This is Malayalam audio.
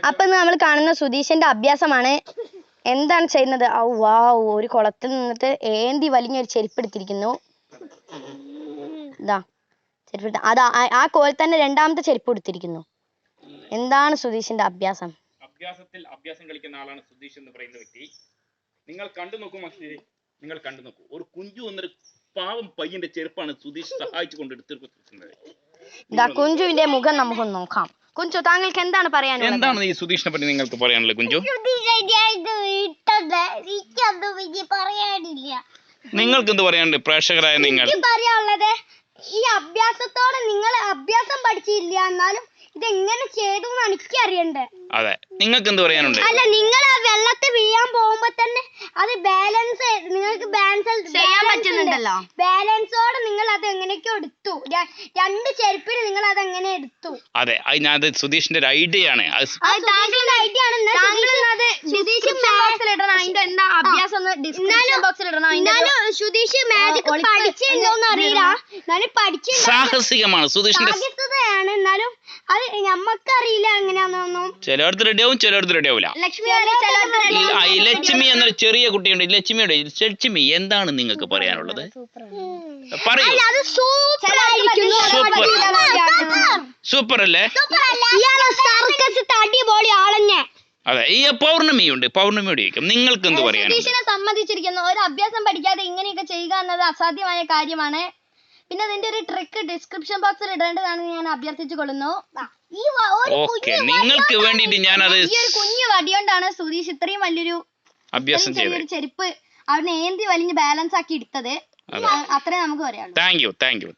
അപ്പൊ നമ്മൾ കാണുന്ന സുധീഷിന്റെ അഭ്യാസമാണ്. എന്താണ് ചെയ്യുന്നത്? വാവ്, ഒരു കുളത്തിൽ നിന്നിട്ട് ഏന്തി വലിഞ്ഞൊരു ചെരുപ്പ് എടുത്തിരിക്കുന്നു. ഇതാ ചെരുപ്പ്, അത് ആ കോൽ തന്നെ രണ്ടാമത്തെ ചെരുപ്പ് എടുത്തിരിക്കുന്നു. എന്താണ് സുധീഷിന്റെ അഭ്യാസം? അഭ്യാസം കളിക്കുന്ന ആളാണ് സുധീഷ് എന്ന് പറയുന്ന വ്യക്തി. നിങ്ങൾ കണ്ടു നോക്കൂ മക്കളെ, നിങ്ങൾ കണ്ടു നോക്കൂ. ഒരു കുഞ്ചു എന്നൊരു പാവം പയ്യന്റെ ചെരുപ്പാണ് സുധീഷ് സഹായിച്ചു കൊണ്ട് എടുത്തിരിക്കുന്നത്. ഇതാ കുഞ്ചുവിന്റെ മുഖം നമുക്കൊന്ന് നോക്കാം. കുഞ്ചു, താങ്കൾക്ക് എന്താണ് പറയാനുള്ളത്? എന്താണ് ഈ സുധീഷിനെ പറ്റി നിങ്ങൾക്ക് പറയാനുള്ളത് കുഞ്ചു? നിങ്ങൾക്ക് എന്ത് പറയാനുണ്ട്? പ്രേക്ഷകരായ നിങ്ങൾ പറയാനുള്ളത്, ഈ അഭ്യാസത്തോടെ നിങ്ങൾ അഭ്യാസം പഠിച്ചില്ല, എന്നാലും ഇതെങ്ങനെ ചെയ്തു എന്ന് എനിക്ക് അറിയണ്ടേ. അതെ, നിങ്ങൾക്ക് എന്ത് പറയാനുണ്ട്? അല്ല, നിങ്ങൾ ആ വെള്ളത്തിൽ വീഴാൻ പോകുമ്പോ തന്നെ അത് ബാലൻസ്, നിങ്ങൾക്ക് ചെയ്യാൻ പറ്റുന്നുണ്ടല്ലോ. ബാലൻസോടെ നിങ്ങൾ അത് എങ്ങനെയൊക്കെ എടുത്തു, രണ്ട് ചെരുപ്പിന് നിങ്ങൾ അത് എങ്ങനെ എടുത്തു? അതെ, അത് സുധീഷിന്റെ ഒരു ഐഡിയ ആണ്. ഐഡിയ ആണ്. സുധീഷ് മാജിക് പഠിച്ചിട്ടുണ്ടോന്ന് അറിയില്ല, എന്നാലും പഠിച്ചിട്ടുണ്ട്. സാഹസികമാണ് സുധീഷിന്റെ. സാഹസികതയാണ്, എന്നാലും അത് ഞമ്മക്കറിയില്ല എങ്ങനെയാണെന്നൊന്നും. ചിലയിടത്ത് റെഡിയാവും, ചിലയിടത്ത് റെഡിയാവില്ല. ലക്ഷ്മി എന്നൊരു ചെറിയ കുട്ടിയുണ്ട്. ലക്ഷ്മി എന്താണ് നിങ്ങൾക്ക് പറയാനുള്ളത്? പറയൂ. സൂപ്പർ അല്ലേ? അടിപൊളി ആളന്നെ. അതെ, ഈ പൗർണമിയുണ്ട്, പൗർണമിയോട് ചോദിക്കും, നിങ്ങൾക്ക് എന്ത് പറയാനുണ്ട്? സുധീഷിനെ സമ്മതിച്ചിരിക്കുന്നു. ഒരു അഭ്യാസം പഠിക്കാതെ ഇങ്ങനെയൊക്കെ ചെയ്യുക എന്നത് അസാധ്യമായ കാര്യമാണ്. പിന്നെ അതിന്റെ ഒരു ട്രിക്ക് ഡിസ്ക്രിപ്ഷൻ ബോക്സിൽ ഇടേണ്ടതാണെന്ന് ഞാൻ അഭ്യർത്ഥിച്ചു കൊള്ളുന്നു. ഓക്കെ, നിങ്ങൾക്ക് വേണ്ടിയിട്ട് ഞാൻ അത് ഈ ഒരു കുഞ്ഞു വടിയോണ്ടാണ് സുധീഷ് ഇത്രയും വലിയൊരു അഭ്യാസം ചെയ്തത്. ചെരുപ്പ് അവനെ ഏന്തി വലിഞ്ഞ് ബാലൻസ് ആക്കി എടുത്തത്. അത്രേ നമുക്ക് പറയാനുള്ളൂ. Thank you.